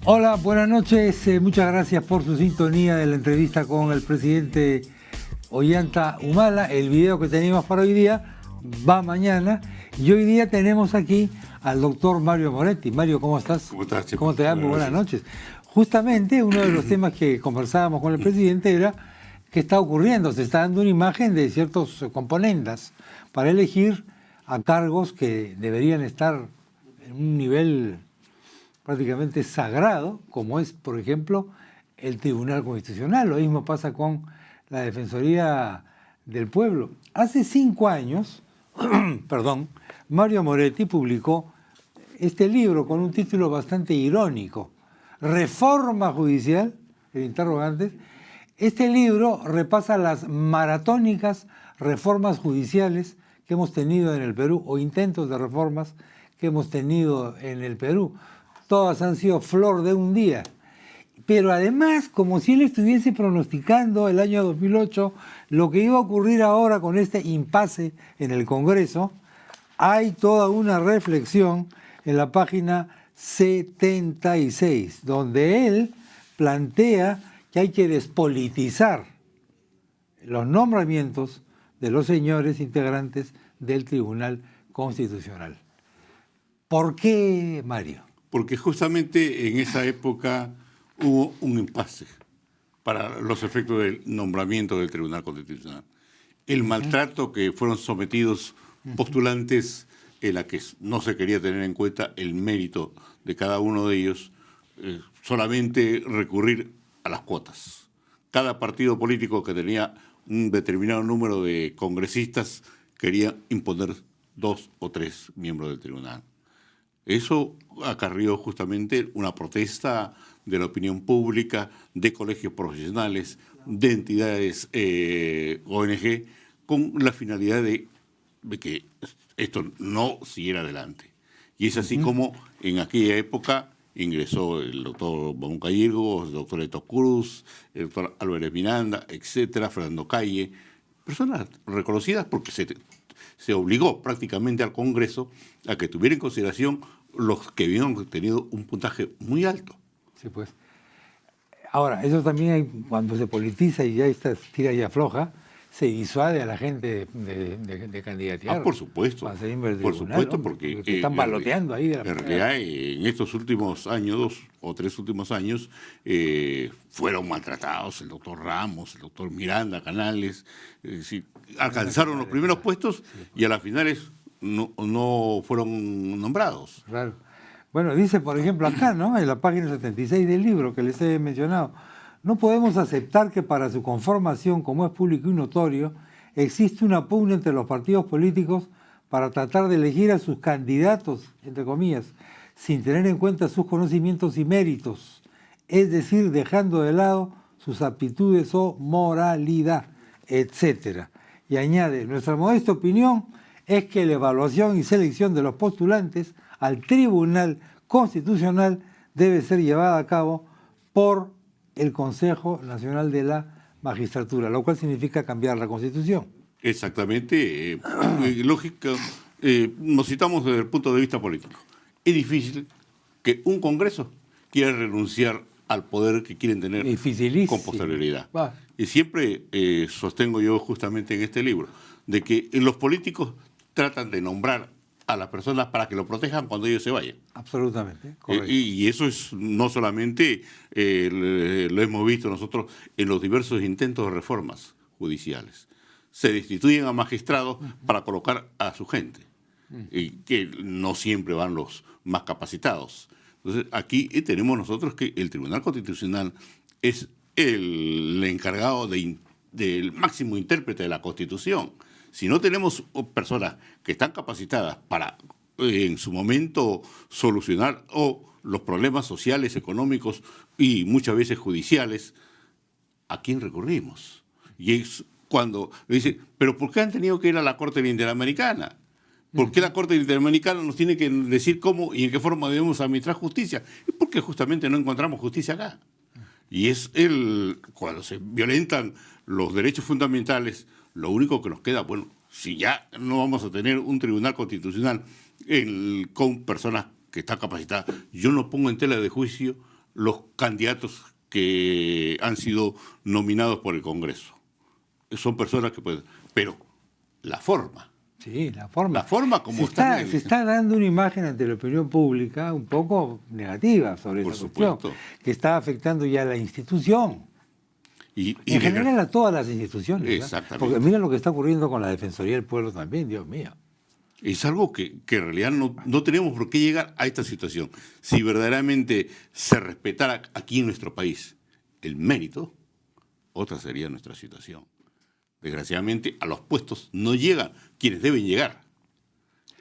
Hola, buenas noches. Muchas gracias por su sintonía de la entrevista con el presidente Ollanta Humala. El video que teníamos para hoy día va mañana. Y hoy día tenemos aquí al doctor Mario Moretti. Mario, ¿cómo estás? ¿Cómo estás, Chepo? ¿Cómo te va? Muy buenas noches. Justamente uno de los temas que conversábamos con el presidente era qué está ocurriendo. Se está dando una imagen de ciertos componentes para elegir a cargos que deberían estar en un nivel prácticamente sagrado, como es, por ejemplo, el Tribunal Constitucional. Lo mismo pasa con la Defensoría del Pueblo. Hace 5 años, perdón, Mario Moretti publicó este libro con un título bastante irónico, Reforma Judicial, el interrogante. Este libro repasa las maratónicas reformas judiciales que hemos tenido en el Perú, o intentos de reformas que hemos tenido en el Perú. Todas han sido flor de un día. Pero además, como si él estuviese pronosticando el año 2008 lo que iba a ocurrir ahora con este impasse en el Congreso, hay toda una reflexión en la página 76, donde él plantea que hay que despolitizar los nombramientos de los señores integrantes del Tribunal Constitucional. ¿Por qué, Mario? Porque justamente en esa época hubo un impasse para los efectos del nombramiento del Tribunal Constitucional. El maltrato que fueron sometidos postulantes en la que no se quería tener en cuenta el mérito de cada uno de ellos, solamente recurrir a las cuotas. Cada partido político que tenía un determinado número de congresistas quería imponer 2 o 3 miembros del tribunal. Eso acarrió justamente una protesta de la opinión pública, de colegios profesionales, de entidades ONG, con la finalidad de que esto no siguiera adelante. Y es así como en aquella época ingresó el doctor Bamucayirgo, el doctor Eto Cruz, el doctor Álvarez Miranda, etcétera, Fernando Calle, personas reconocidas porque se obligó prácticamente al Congreso a que tuviera en consideración los que habían tenido un puntaje muy alto. Sí, pues. Ahora, eso también hay, cuando se politiza y ya está tira y afloja, se disuade a la gente de candidatear. Por supuesto. Por supuesto, porque están baloteando ahí. En realidad, en estos últimos años, 2 o 3 últimos años, fueron maltratados el doctor Ramos, el doctor Miranda, Canales, alcanzaron los primeros puestos y a las finales no fueron nombrados. Claro. Bueno, dice, por ejemplo, acá, ¿no? En la página 76 del libro que les he mencionado, no podemos aceptar que para su conformación, como es público y notorio, existe una pugna entre los partidos políticos para tratar de elegir a sus candidatos, entre comillas, sin tener en cuenta sus conocimientos y méritos, es decir, dejando de lado sus aptitudes o moralidad, etc. Y añade, nuestra modesta opinión es que la evaluación y selección de los postulantes al Tribunal Constitucional debe ser llevada a cabo por el Consejo Nacional de la Magistratura, lo cual significa cambiar la Constitución. Exactamente, lógica, nos citamos desde el punto de vista político. Es difícil que un Congreso quiera renunciar al poder que quieren tener con posterioridad. Y siempre sostengo yo justamente en este libro, de que los políticos tratan de nombrar a las personas para que lo protejan cuando ellos se vayan. Absolutamente. Y eso es no solamente, lo hemos visto nosotros en los diversos intentos de reformas judiciales. Se destituyen a magistrados para colocar a su gente, y que no siempre van los más capacitados. Entonces, aquí tenemos nosotros que el Tribunal Constitucional es el encargado del máximo intérprete de la Constitución. Si no tenemos personas que están capacitadas para, en su momento, solucionar los problemas sociales, económicos y muchas veces judiciales, ¿a quién recurrimos? Y es cuando le dicen, ¿pero por qué han tenido que ir a la Corte Interamericana? ¿Por qué la Corte Interamericana nos tiene que decir cómo y en qué forma debemos administrar justicia? Es porque justamente no encontramos justicia acá. Y es cuando se violentan los derechos fundamentales, lo único que nos queda, bueno, si ya no vamos a tener un tribunal constitucional con personas que están capacitadas, yo no pongo en tela de juicio los candidatos que han sido nominados por el Congreso. Son personas que pueden... Pero la forma... Sí, la forma. La forma como se está dando una imagen ante la opinión pública un poco negativa sobre esa cuestión, que está afectando ya a la institución. Y en general a todas las instituciones. Exactamente. Porque mira lo que está ocurriendo con la Defensoría del Pueblo también, Dios mío. Es algo que en realidad no tenemos por qué llegar a esta situación. Si verdaderamente se respetara aquí en nuestro país el mérito, otra sería nuestra situación. Desgraciadamente, a los puestos no llegan quienes deben llegar.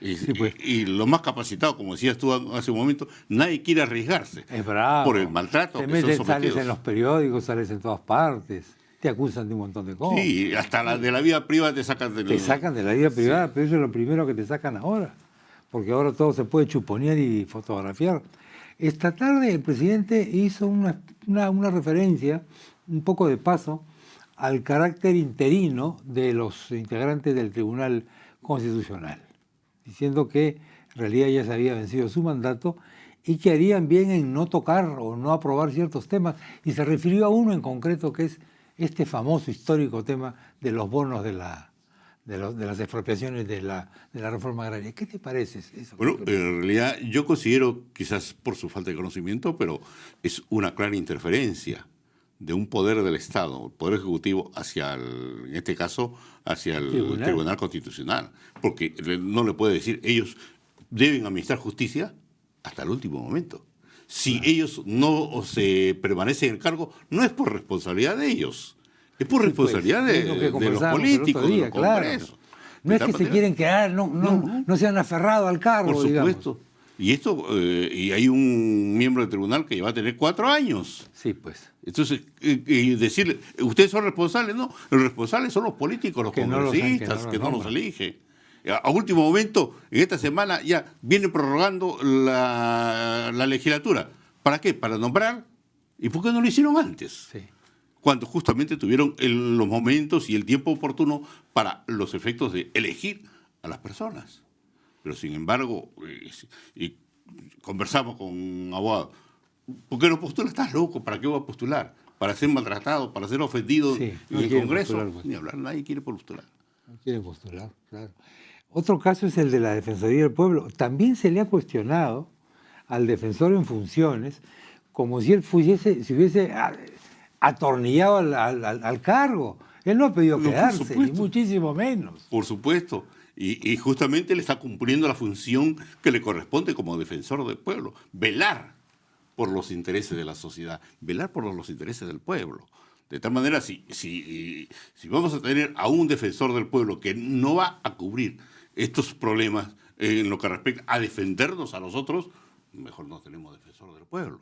Sí, pues. Y lo más capacitado, como decías tú hace un momento, nadie quiere arriesgarse. Es bravo. Por el maltrato Te que metes, son sometidos. sales en los periódicos, sales en todas partes, te acusan de un montón de cosas. Sí, hasta de la vida privada te sacan de... Te sacan de la vida privada, sí. Pero eso es lo primero que te sacan ahora. Porque ahora todo se puede chuponear y fotografiar. Esta tarde el presidente hizo una referencia, un poco de paso, al carácter interino de los integrantes del Tribunal Constitucional, diciendo que en realidad ya se había vencido su mandato y que harían bien en no tocar o no aprobar ciertos temas. Y se refirió a uno en concreto, que es este famoso histórico tema de los bonos de las expropiaciones de la reforma agraria. ¿Qué te parece eso? Bueno, en realidad yo considero, quizás por su falta de conocimiento, pero es una clara interferencia de un poder del Estado, el Poder Ejecutivo, en este caso, hacia el Tribunal Constitucional. Porque no le puede decir, ellos deben administrar justicia hasta el último momento. Si ellos no se permanecen en el cargo, no es por responsabilidad de ellos, es por responsabilidad de los políticos, de los congresos. Claro. No es que se quieren quedar, no se han aferrado al cargo, por supuesto. Digamos. Y esto, y hay un miembro del tribunal que va a tener 4 años. Sí, pues. Entonces, y decirle, ¿ustedes son responsables? No, los responsables son los políticos, los congresistas, que no los eligen. A último momento, en esta semana, ya viene prorrogando la legislatura. ¿Para qué? Para nombrar. ¿Y por qué no lo hicieron antes? Sí. Cuando justamente tuvieron los momentos y el tiempo oportuno para los efectos de elegir a las personas. Pero sin embargo, y conversamos con un abogado, ¿por qué no postula? ¿Estás loco? ¿Para qué va a postular? ¿Para ser maltratado? ¿Para ser ofendido en el Congreso? Postular, ni hablar, nadie quiere postular. No quiere postular, claro. Otro caso es el de la Defensoría del Pueblo. También se le ha cuestionado al defensor en funciones como si él se hubiese atornillado al cargo. Él no ha pedido quedarse, ni muchísimo menos. Por supuesto. Y justamente le está cumpliendo la función que le corresponde como defensor del pueblo, velar por los intereses de la sociedad, velar por los intereses del pueblo. De tal manera, si vamos a tener a un defensor del pueblo que no va a cubrir estos problemas en lo que respecta a defendernos a nosotros, mejor no tenemos defensor del pueblo.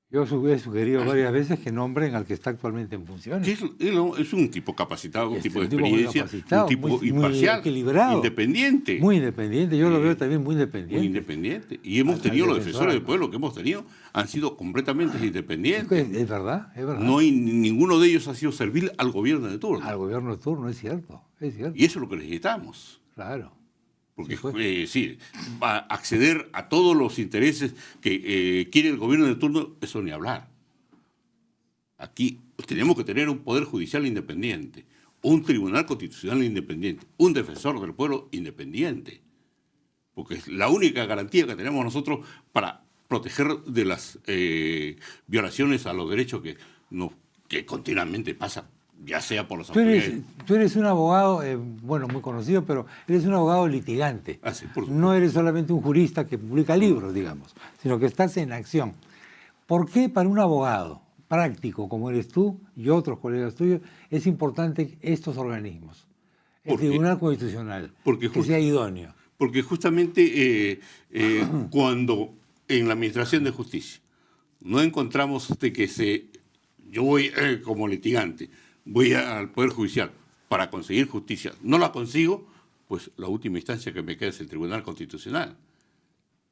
Yo he sugerido varias veces que nombren al que está actualmente en funciones. Es un tipo capacitado, un tipo de experiencia, un tipo imparcial, equilibrado, independiente. Muy independiente, yo lo veo también muy independiente. Muy independiente. Y hemos tenido los defensores del pueblo que hemos tenido, han sido completamente independientes. Es verdad, es verdad. No hay, ninguno de ellos ha sido servil al gobierno de turno. Al gobierno de turno, es cierto. Y eso es lo que necesitamos. Claro. Porque va a acceder a todos los intereses que quiere el gobierno de turno, eso ni hablar. Aquí tenemos que tener un poder judicial independiente, un tribunal constitucional independiente, un defensor del pueblo independiente. Porque es la única garantía que tenemos nosotros para proteger de las violaciones a los derechos que continuamente pasan. Ya sea por los autoridades. Tú eres un abogado, muy conocido, pero eres un abogado litigante. Sí, no eres solamente un jurista que publica libros, digamos, sino que estás en acción. ¿Por qué para un abogado práctico como eres tú y otros colegas tuyos es importante estos organismos? El Tribunal Constitucional, que sea idóneo. Porque justamente cuando en la Administración de Justicia no encontramos de que yo voy como litigante, voy al Poder Judicial para conseguir justicia, no la consigo, pues la última instancia que me queda es el Tribunal Constitucional.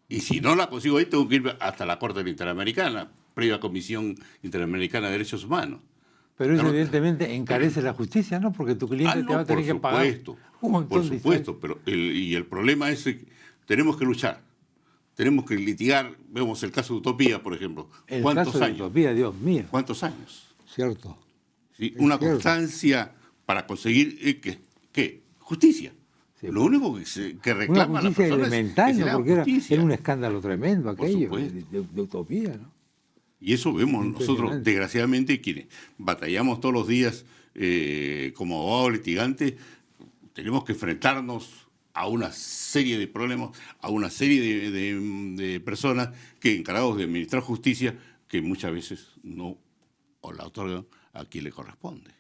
Y si no la consigo ahí, tengo que ir hasta la Corte Interamericana, previa Comisión Interamericana de Derechos Humanos. Pero eso evidentemente encarece la justicia, ¿no? Porque tu cliente te va a tener que pagar un montón. Por supuesto, pero el problema es que tenemos que luchar tenemos que litigar, vemos el caso de Utopía, por ejemplo. El ¿Cuántos caso de años? Utopía, Dios mío. ¿Cuántos años? Cierto. ¿Sí? Es Una cierto. constancia para conseguir, ¿qué? Justicia. Sí, Lo único que Una reclaman las justicia personas elemental, es que se ¿no? le haga Porque justicia. era un escándalo tremendo aquello, supuesto. de Utopía, ¿no? Y eso vemos nosotros, Impresionante. desgraciadamente, quienes batallamos todos los días como abogados litigantes, tenemos que enfrentarnos a una serie de problemas, a una serie de personas que encargados de administrar justicia, que muchas veces no o la otorgan a quien le corresponde.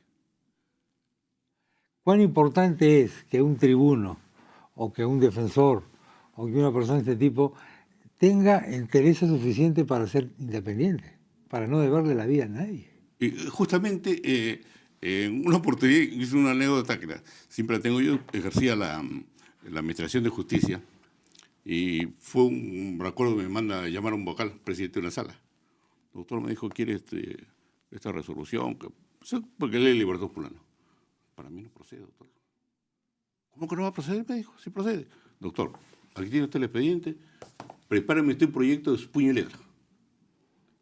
¿Cuán importante es que un tribuno o que un defensor o que una persona de este tipo tenga interés suficiente para ser independiente, para no deberle la vida a nadie? Justamente en una oportunidad hice una anécdota que siempre la tengo yo, ejercía la administración de justicia y fue un recuerdo, me manda a llamar a un vocal, presidente de una sala. El doctor me dijo, ¿quiere esta resolución? Porque ley libertad fulano. Para mí no procede, doctor. ¿Cómo que no va a proceder? Me dijo, sí procede. Doctor, aquí tiene usted el expediente, prepáreme usted un proyecto de su puño y letra.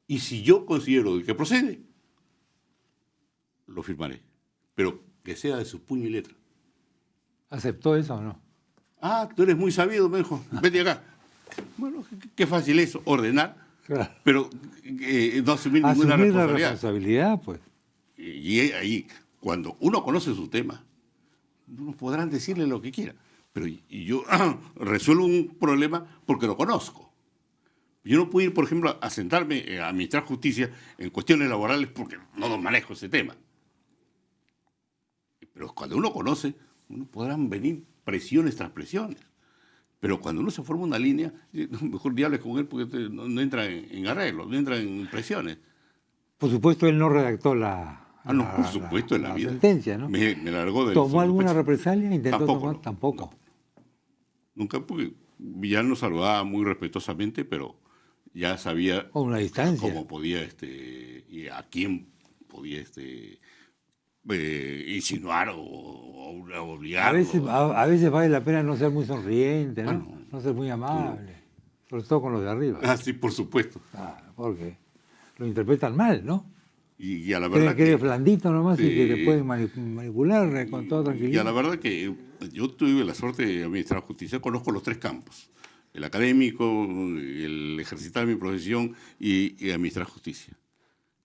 Y si yo considero que procede, lo firmaré. Pero que sea de su puño y letra. ¿Aceptó eso o no? Ah, tú eres muy sabido, me dijo, vete acá. Bueno, qué fácil es ordenar, Claro. pero no asumir ninguna Asumir la responsabilidad. responsabilidad, pues. Y ahí, cuando uno conoce su tema, uno podrán decirle lo que quiera. Pero yo resuelvo un problema porque lo conozco. Yo no puedo ir, por ejemplo, a sentarme a administrar justicia en cuestiones laborales porque no manejo ese tema. Pero cuando uno conoce, uno podrán venir presiones tras presiones. Pero cuando uno se forma una línea, mejor diables con él porque no entra en arreglo, no entra en presiones. Por supuesto, él no redactó la Por supuesto, en la vida. sentencia, ¿no? Me largó del ¿Tomó sobre alguna pecho. represalia? ¿Intentó Tampoco, tomar? no. Tampoco. Nunca, porque ya nos saludaba muy respetuosamente, pero ya sabía Con una distancia. cómo podía, y a quién podía insinuar o obligar. A veces vale la pena no ser muy sonriente, ¿no? Bueno, No ser muy amable. Sobre todo con los de arriba. Ah, sí, por supuesto. Claro, porque lo interpretan mal, ¿no? Y a la Creen verdad que eres blandito nomás y que Sí. te pueden manipular con toda y a tranquilidad. la verdad que yo tuve la suerte de administrar justicia, conozco los tres campos: el académico, el ejercitar mi profesión y administrar justicia.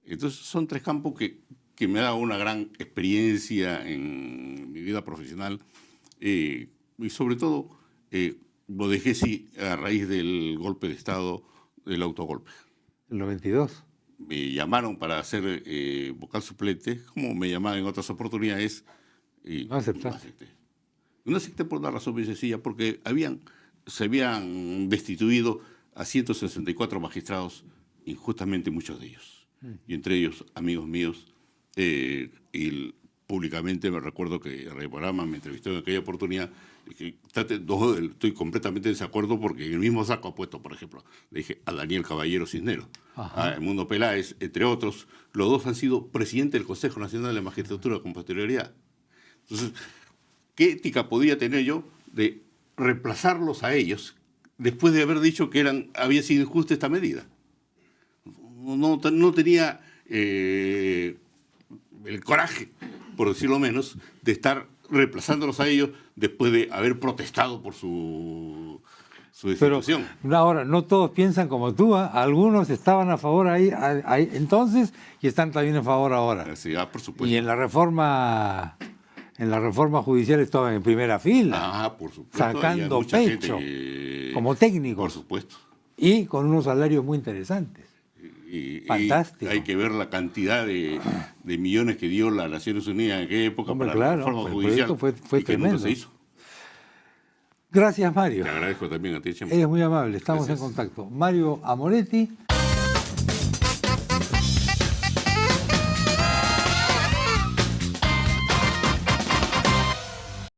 Entonces son tres campos que me ha dado una gran experiencia en mi vida profesional y sobre todo lo dejé sí a raíz del golpe de Estado, del autogolpe. El 92. Me llamaron para ser vocal suplente, como me llamaban en otras oportunidades. Y No aceptaste. No acepté. No acepté por una razón muy sencilla, porque se habían destituido a 164 magistrados, injustamente muchos de ellos. Y entre ellos, amigos míos, y públicamente me recuerdo que el programa me entrevistó en aquella oportunidad. Dije, estoy completamente en desacuerdo porque en el mismo saco ha puesto, por ejemplo, le dije a Daniel Caballero Cisneros, a Edmundo Peláez, entre otros. Los dos han sido presidente del Consejo Nacional de la Magistratura con posterioridad. Entonces, ¿qué ética podía tener yo de reemplazarlos a ellos después de haber dicho que había sido injusta esta medida? No tenía el coraje, por decirlo menos, de estar reemplazándolos a ellos después de haber protestado por su Pero destitución. ahora, no todos piensan como tú, ¿eh? Algunos estaban a favor ahí entonces y están también a favor ahora. Sí, por supuesto. Y en la reforma judicial estaban en primera fila, Por supuesto. sacando Hay mucha pecho, gente como técnicos. Por supuesto. Y con unos salarios muy interesantes. Fantástico. Hay que ver la cantidad de millones que dio las Naciones Unidas en aquella época. Hombre, para claro, la reforma pues, judicial. esto fue y que nunca tremendo. se hizo. Gracias, Mario. Te agradezco también a ti, Chema. Eres muy amable, estamos Gracias. en contacto. Mario Amoretti,